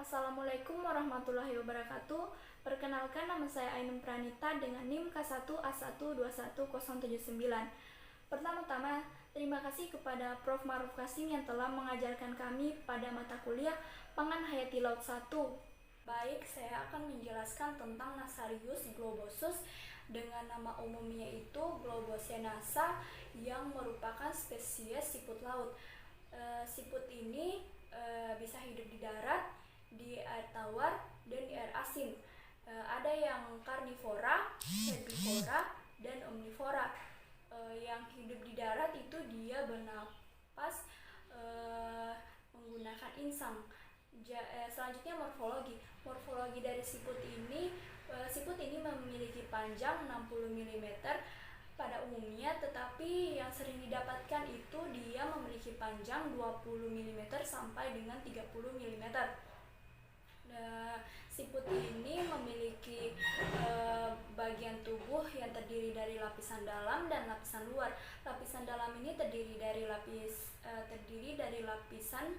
Assalamualaikum warahmatullahi wabarakatuh. Perkenalkan, nama saya Ainun Pranita dengan NIM K1A1210179. Pertama-tama, terima kasih kepada Prof. Ma'ruf Kasim yang telah mengajarkan kami pada mata kuliah Pangan Hayati Laut 1. Baik, saya akan menjelaskan tentang Nasarius globosus dengan nama umumnya itu Globosenasa yang merupakan spesies siput laut. Siput ini bisa hidup di darat, di air tawar, dan di air asin. Ada yang karnivora, herbivora, dan omnivora. Yang hidup di darat itu dia bernapas menggunakan insang. Selanjutnya morfologi dari siput ini memiliki panjang 60 mm pada umumnya, tetapi yang sering didapatkan itu dia memiliki panjang 20 mm sampai dengan 30 mm. Siput ini memiliki bagian tubuh yang terdiri dari lapisan dalam dan lapisan luar. Lapisan dalam ini terdiri dari lapisan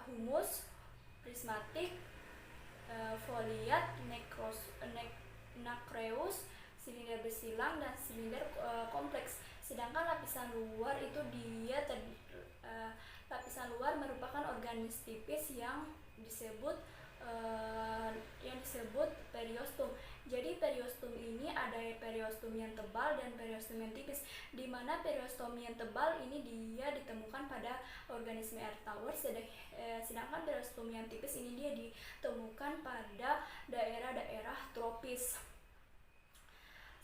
humus, prismatik, foliat, nacreous, silinder bersilang, dan silinder kompleks. Sedangkan lapisan luar itu lapisan luar merupakan organisme tipis yang disebut periostum. Jadi periostum ini ada periostum yang tebal dan periostum yang tipis, di mana periostum yang tebal ini dia ditemukan pada organisme air tawar, sedangkan periostum yang tipis ini dia ditemukan pada daerah-daerah tropis.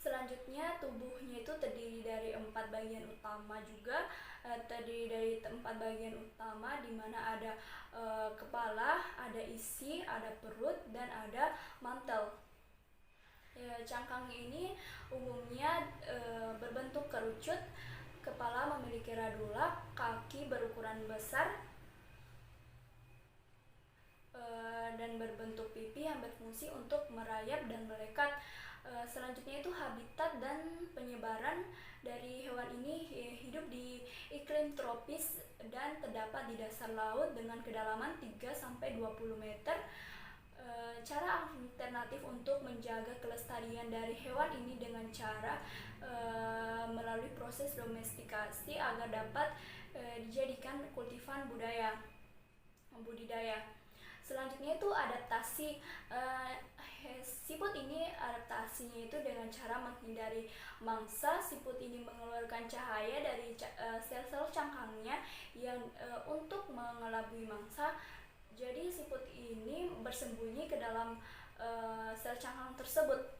Selanjutnya, tubuhnya itu terdiri dari 4 bagian utama juga, di mana ada kepala, ada isi, ada perut, dan ada mantel. Cangkang ini umumnya berbentuk kerucut, kepala memiliki radula, kaki berukuran besar, dan berbentuk pipi yang berfungsi untuk merayap dan melekat. Selanjutnya itu habitat dan penyebaran dari hewan ini hidup di iklim tropis dan terdapat di dasar laut dengan kedalaman 3-20 meter. Cara alternatif untuk menjaga kelestarian dari hewan ini dengan cara melalui proses domestikasi agar dapat dijadikan kultifan budidaya. Selanjutnya itu adaptasi. Siput ini adaptasinya itu dengan cara menghindari mangsa. Siput ini mengeluarkan cahaya dari sel-sel cangkangnya yang untuk mengelabui mangsa. Jadi siput ini bersembunyi ke dalam sel cangkang tersebut.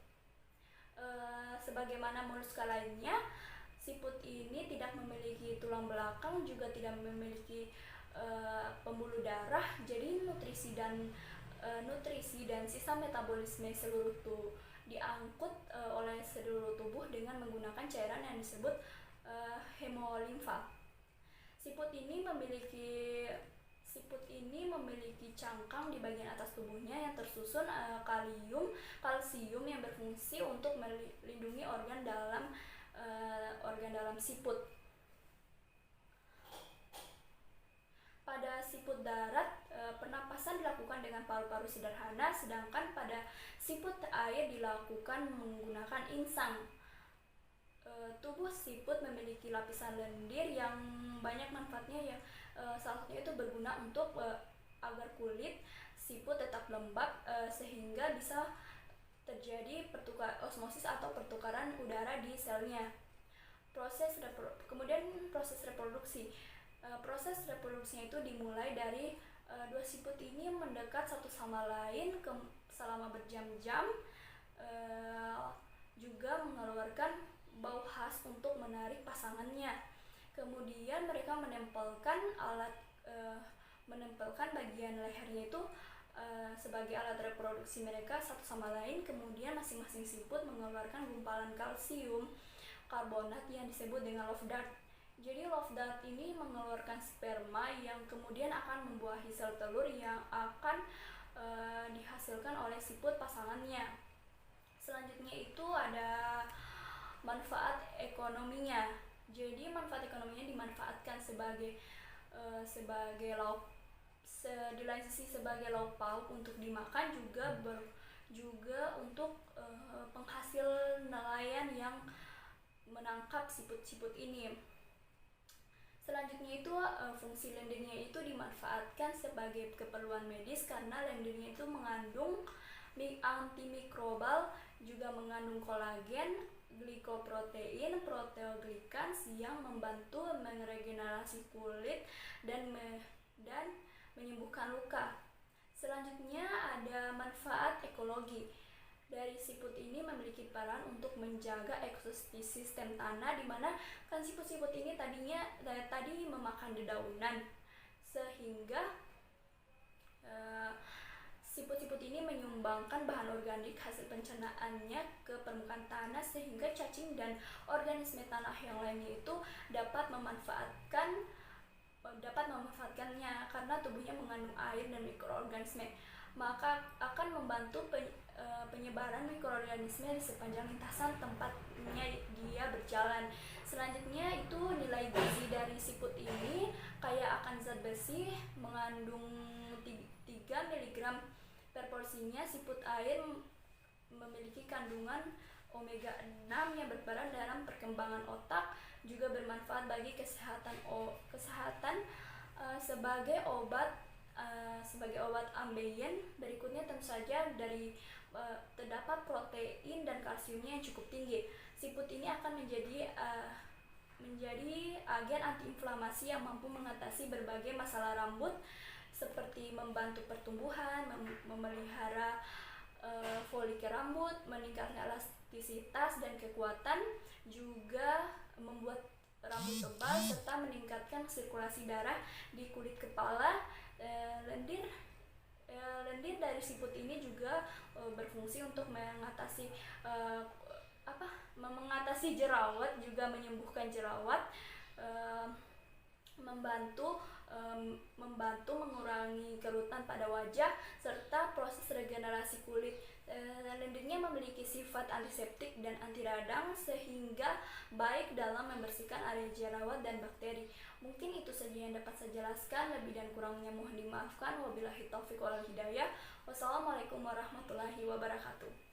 Sebagaimana moluska lainnya, siput ini tidak memiliki tulang belakang, juga tidak memiliki pembuluh darah. Jadi nutrisi dan sisa metabolisme seluruh tubuh diangkut oleh seluruh tubuh dengan menggunakan cairan yang disebut hemolimfa. Siput ini memiliki cangkang di bagian atas tubuhnya yang tersusun kalsium yang berfungsi untuk melindungi organ dalam siput. Pada siput darat, pernapasan dilakukan dengan paru-paru sederhana, sedangkan pada siput air dilakukan menggunakan insang. Tubuh siput memiliki lapisan lendir yang banyak manfaatnya, salah satunya itu berguna untuk agar kulit siput tetap lembab, sehingga bisa terjadi osmosis atau pertukaran udara di selnya. Kemudian proses reproduksi. Proses reproduksinya itu dimulai dari dua siput ini mendekat satu sama lain selama berjam-jam, juga mengeluarkan bau khas untuk menarik pasangannya. Kemudian mereka menempelkan bagian lehernya itu sebagai alat reproduksi mereka satu sama lain. Kemudian masing-masing siput mengeluarkan gumpalan kalsium karbonat yang disebut dengan love dart. Jadi love dart ini mengeluarkan sperma yang kemudian akan membuahi sel telur yang akan dihasilkan oleh siput pasangannya. Selanjutnya itu ada manfaat ekonominya. Jadi manfaat ekonominya dimanfaatkan sebagai lauk di lain sisi sebagai lauk pauk untuk dimakan, juga untuk penghasil nelayan yang menangkap siput-siput ini. Selanjutnya itu fungsi lendirnya itu dimanfaatkan sebagai keperluan medis karena lendirnya itu mengandung antimikrobal, juga mengandung kolagen, glikoprotein, proteoglikans yang membantu meregenerasi kulit dan menyembuhkan luka. Selanjutnya ada manfaat ekologi. Dari siput ini memiliki peran untuk menjaga ekosistem tanah, di mana kan siput-siput ini tadi memakan dedaunan, sehingga siput-siput ini menyumbangkan bahan organik hasil pencernaannya ke permukaan tanah, sehingga cacing dan organisme tanah yang lainnya itu dapat memanfaatkannya karena tubuhnya mengandung air dan mikroorganisme, maka akan membantu penyebaran mikroorganisme di sepanjang lintasan tempatnya dia berjalan. Selanjutnya itu nilai gizi dari siput ini kaya akan zat besi, mengandung 3 mg per porsinya. Siput air memiliki kandungan omega 6 yang berperan dalam perkembangan otak, juga bermanfaat bagi kesehatan sebagai obat ambeien. Berikutnya tentu saja terdapat protein dan kalsiumnya yang cukup tinggi. Siput ini akan menjadi agen antiinflamasi yang mampu mengatasi berbagai masalah rambut, seperti membantu pertumbuhan, memelihara folikel rambut, meningkatkan elastisitas dan kekuatan, juga membuat rambut tebal, serta meningkatkan sirkulasi darah di kulit kepala. Lendir dari siput ini juga berfungsi untuk mengatasi jerawat, juga menyembuhkan jerawat, membantu mengurangi kerutan pada wajah, serta proses regenerasi kulit. Lendirnya memiliki sifat antiseptik dan anti radang, sehingga baik dalam membersihkan area jerawat dan bakteri. Mungkin itu saja yang dapat saya jelaskan, lebih dan kurangnya mohon dimaafkan. Wabillahi taufiq wal hidayah. Wassalamualaikum warahmatullahi wabarakatuh.